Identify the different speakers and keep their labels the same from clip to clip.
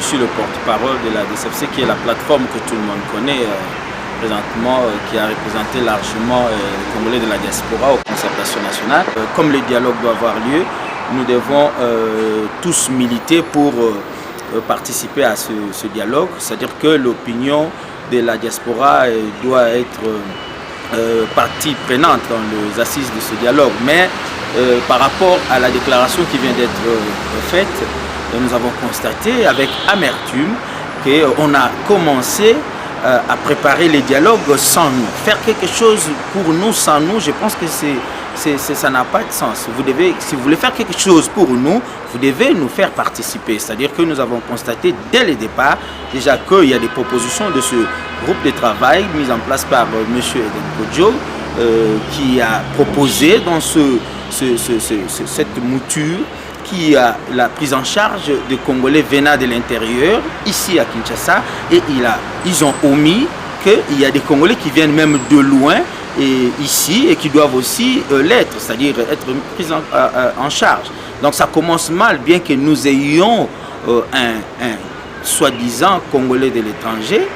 Speaker 1: suis le porte-parole de la DCFC, qui est la plateforme que tout le monde connaît présentement, qui a représenté largement les Congolais de la diaspora aux concertations nationales. Comme le dialogue doit avoir lieu, nous devons tous militer pour participer à ce dialogue, c'est-à-dire que l'opinion de la diaspora doit être partie prenante dans les assises de ce dialogue. Mais par rapport à la déclaration qui vient d'être faite, nous avons constaté avec amertume qu'on a commencé à préparer les dialogues sans nous. Faire quelque chose pour nous sans nous, je pense que ça n'a pas de sens. Si vous voulez faire quelque chose pour nous, vous devez nous faire participer. C'est-à-dire que nous avons constaté dès le départ déjà qu'il y a des propositions de ce groupe de travail mis en place par M. Eden Kodjo qui a proposé dans cette mouture qui a la prise en charge des Congolais venant de l'intérieur, ici à Kinshasa, et ils ont omis qu'il y a des Congolais qui viennent même de loin, et ici, et qui doivent aussi l'être, c'est-à-dire être pris en charge. Donc ça commence mal, bien que nous ayons un soi-disant Congolais de l'étranger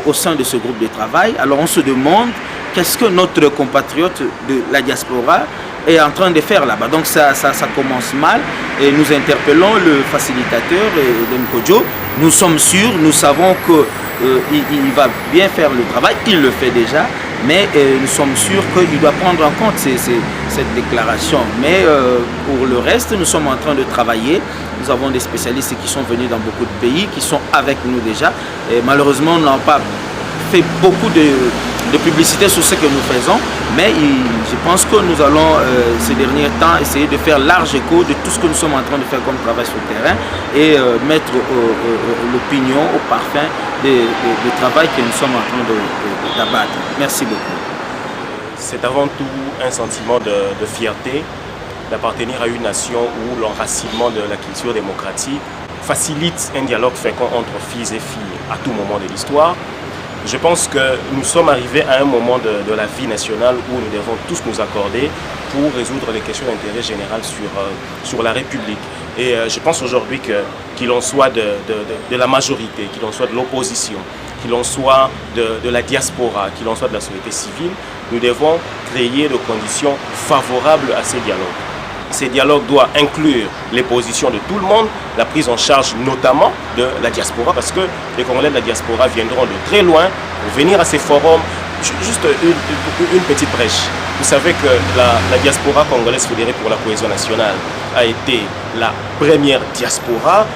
Speaker 1: au sein de ce groupe de travail. Alors on se demande qu'est-ce que notre compatriote de la diaspora est en train de faire là-bas. Donc ça commence mal et nous interpellons le facilitateur Eden Kodjo. Nous sommes sûrs, nous savons qu'il va bien faire le travail, il le fait déjà, mais nous sommes sûrs qu'il doit prendre en compte cette déclaration. Mais pour le reste, nous sommes en train de travailler. Nous avons des spécialistes qui sont venus dans beaucoup de pays, qui sont avec nous déjà. Et malheureusement, nous n'avons pas fait beaucoup de publicité sur ce que nous faisons, mais je pense que nous allons ces derniers temps essayer de faire large écho de tout ce que nous sommes en train de faire comme travail sur le terrain et mettre l'opinion au parfum du travail que nous sommes en train d'abattre. Merci beaucoup.
Speaker 2: C'est avant tout un sentiment de fierté d'appartenir à une nation où l'enracinement de la culture démocratique facilite un dialogue fécond entre filles et filles à tout moment de l'histoire. Je pense que nous sommes arrivés à un moment de la vie nationale où nous devons tous nous accorder pour résoudre les questions d'intérêt général sur la République. Et je pense aujourd'hui qu'il en soit de la majorité, qu'il en soit de l'opposition, qu'il en soit de la diaspora, qu'il en soit de la société civile, nous devons créer des conditions favorables à ces dialogues. Ces dialogues doivent inclure les positions de tout le monde, la prise en charge notamment de la diaspora, parce que les Congolais de la diaspora viendront de très loin pour venir à ces forums. Juste une petite brèche. Vous savez que la diaspora congolaise fédérée pour la cohésion nationale a été la première diaspora,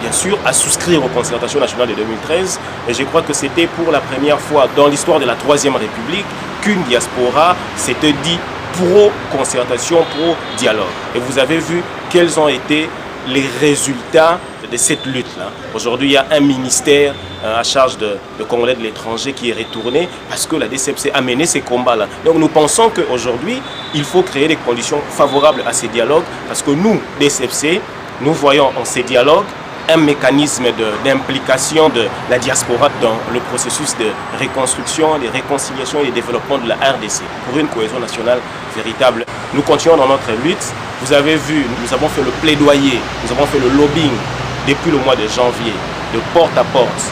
Speaker 2: bien sûr, à souscrire aux concertations nationales de 2013. Et je crois que c'était pour la première fois dans l'histoire de la Troisième République qu'une diaspora s'était dit pro-concertation, pro-dialogue. Et vous avez vu quels ont été les résultats de cette lutte-là. Aujourd'hui, il y a un ministère à charge de Congolais de l'étranger qui est retourné parce que la DCFC a mené ces combats-là. Donc nous pensons qu'aujourd'hui, il faut créer des conditions favorables à ces dialogues parce que nous, DCFC, nous voyons en ces dialogues un mécanisme d'implication de la diaspora dans le processus de reconstruction, de réconciliation et de développement de la RDC pour une cohésion nationale véritable. Nous continuons dans notre lutte. Vous avez vu, nous avons fait le plaidoyer, nous avons fait le lobbying depuis le mois de janvier, de porte à porte,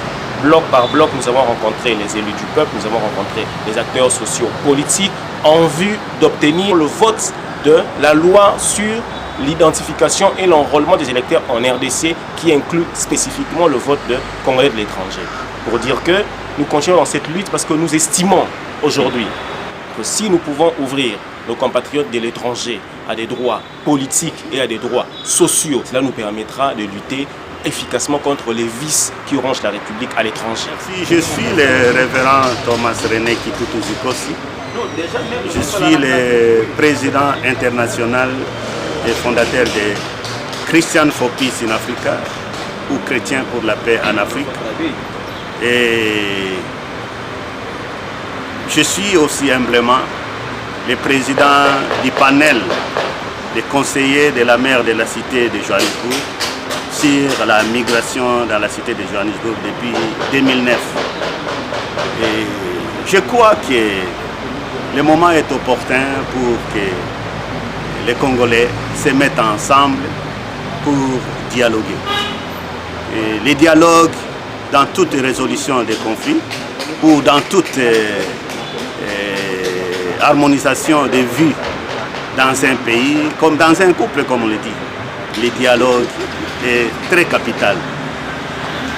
Speaker 2: bloc par bloc. Nous avons rencontré les élus du peuple, nous avons rencontré les acteurs sociaux, politiques en vue d'obtenir le vote de la loi sur l'identification et l'enrôlement des électeurs en RDC qui inclut spécifiquement le vote de Congolais de l'étranger. Pour dire que nous continuons dans cette lutte parce que nous estimons aujourd'hui que si nous pouvons ouvrir nos compatriotes de l'étranger à des droits politiques et à des droits sociaux, cela nous permettra de lutter efficacement contre les vices qui rongent la République à l'étranger.
Speaker 3: Je suis le révérend Thomas René Kikutu Zikosi. Je suis le président international et fondateur de Christian for Peace in Africa ou Chrétiens pour la paix en Afrique. Et je suis aussi humblement le président du panel des conseillers de la maire de la cité de Johannesburg sur la migration dans la cité de Johannesburg depuis 2009. Et je crois que le moment est opportun pour que les Congolais se mettent ensemble pour dialoguer. les dialogues dans toute résolution des conflits ou dans toute harmonisation des vues dans un pays, comme dans un couple, comme on le dit. Le dialogue est très capital.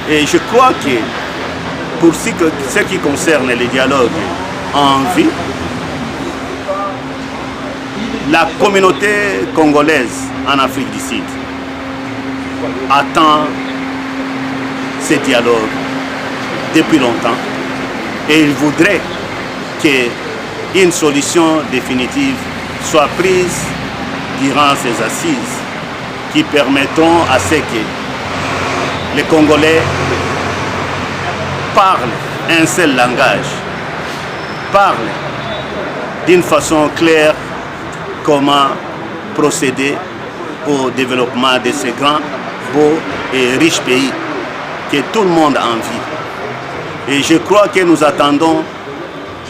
Speaker 3: Et je crois que pour ce qui concerne les dialogues en vie, la communauté congolaise en Afrique du Sud attend ces dialogues depuis longtemps et il voudrait qu'une solution définitive soit prise durant ces assises qui permettront à ce que les Congolais parlent un seul langage, parlent d'une façon claire comment procéder au développement de ces grands, beaux et riches pays que tout le monde envie. Et je crois que nous attendons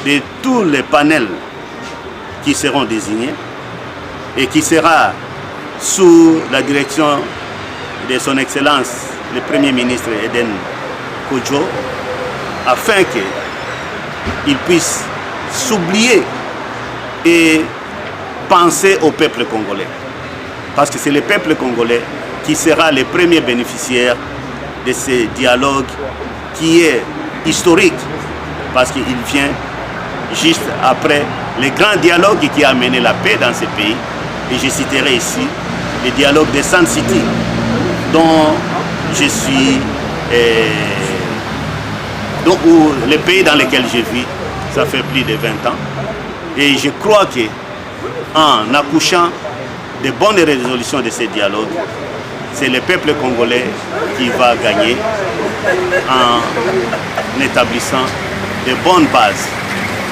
Speaker 3: de tous les panels qui seront désignés et qui sera sous la direction de son Excellence le Premier ministre Eden Kodjo, afin qu'il puisse s'oublier et penser au peuple congolais. Parce que c'est le peuple congolais qui sera le premier bénéficiaire de ce dialogue qui est historique, parce qu'il vient juste après le grand dialogue qui a amené la paix dans ce pays. Et je citerai ici le dialogue de Sun City, dont je suis, où le pays dans lequel je vis, ça fait plus de 20 ans. Et je crois qu'en accouchant de bonnes résolutions de ces dialogues, c'est le peuple congolais qui va gagner en établissant de bonnes bases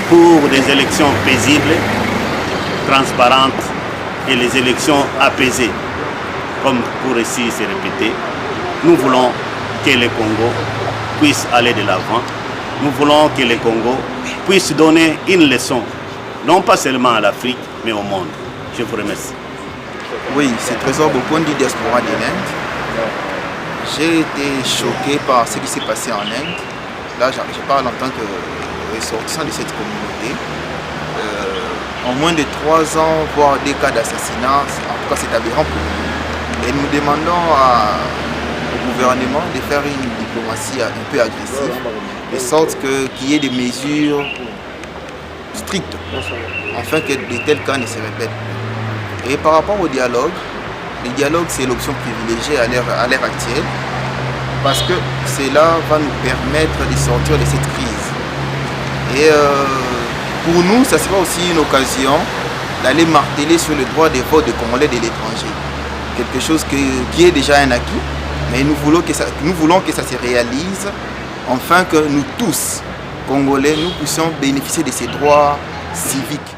Speaker 3: pour des élections paisibles, transparentes et les élections apaisées. Comme pour ici se répéter, nous voulons que le Congo puisse aller de l'avant. Nous voulons que le Congo puisse donner une leçon, non pas seulement à l'Afrique, mais au monde. Je vous remercie.
Speaker 4: Oui, c'est Trésor Bokondi, diaspora de l'Inde. J'ai été choqué par ce qui s'est passé en Inde. Là, je parle en tant que ressortissant de cette communauté. En moins de 3 ans, voire des cas d'assassinat, en tout cas c'est aberrant pour nous. Et nous demandons au gouvernement de faire une diplomatie un peu agressive, de sorte qu'il y ait des mesures strictes, afin que de tels cas ne se répètent. Et par rapport au dialogue, le dialogue c'est l'option privilégiée à l'ère actuelle, parce que cela va nous permettre de sortir de cette crise. Et pour nous, ça sera aussi une occasion d'aller marteler sur le droit de vote des Congolais de l'étranger. Quelque chose qui est déjà un acquis, mais nous voulons que ça se réalise, afin que nous tous, Congolais, nous puissions bénéficier de ces droits civiques.